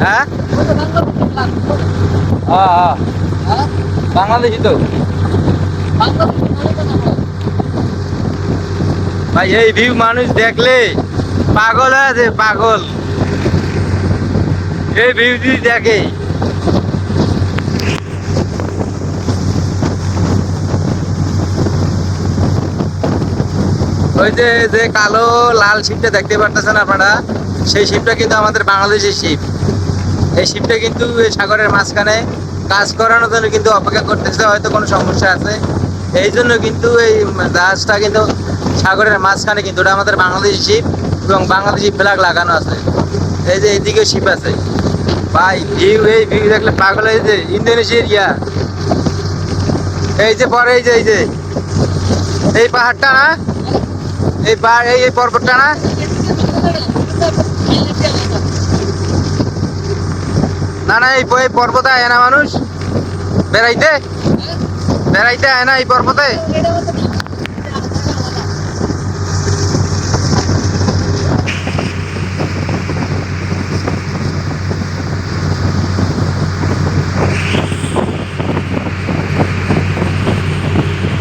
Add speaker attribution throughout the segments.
Speaker 1: হ্যাঁ বাংলাদেশি তো ভাই, এই ভিউ মানুষ দেখলে পাগল আছে, পাগল। এই ভিউ যদি দেখে, ওই যে যে কালো লাল শিপটা দেখতে পারতেছেন আপনারা, সেই শিপটা কিন্তু আমাদের বাংলাদেশের শিপ। এই শিপটা কিন্তু এই সাগরের মাঝখানে কাজ করানোর জন্য কিন্তু অপেক্ষা করতেছে, হয়তো কোনো সমস্যা আছে এই জন্য কিন্তু এই জাহাজটা কিন্তু সাগরের মাঝখানে, কিন্তু ওটা আমাদের বাংলাদেশি শিপ এবং বাংলাদেশি ফ্ল্যাগ লাগানো আছে। এই যে এইদিকে শিপ আছে ভাই, ভিউ, এই ভিউ দেখলে পাগল। এই যে ইন্দোনেশিয়ার ইয়া, এই যে পরে এই যে এই পাহাড়টা না, এই পাহাড়, এই পর্বতটা না, না না, এই পর্বতে আয় না মানুষ বেড়াইতে, বেড়াইতে আয় না এই পর্বতে।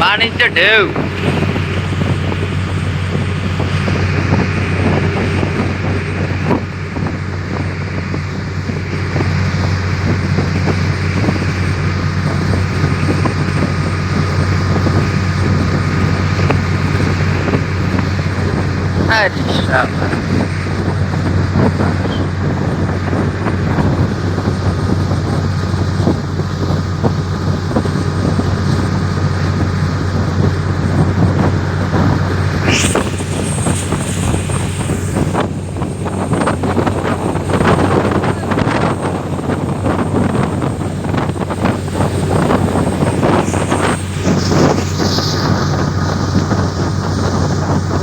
Speaker 1: পানির যে ঢেউ,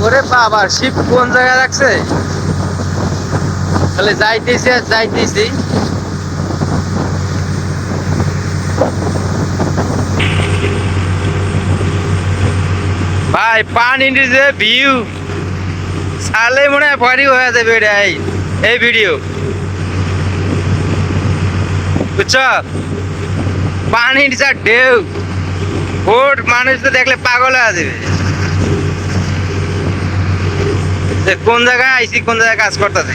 Speaker 1: ওরে বাবা, শিপ কোন জায়গায় রাখছে, তাহলে যাইতেছি আর যাইতেছি। ভাই পানির যে ভিউ, সালে মনে হয় ভারী হয়ে যাবে এই ভিডিও, বুঝছ? পানির যা ঢেউ, ভোট মানুষ তো দেখলে পাগল হয়ে যাবে যে কোন জায়গায় আইসি, কোন জায়গায় কাজ করতেছে।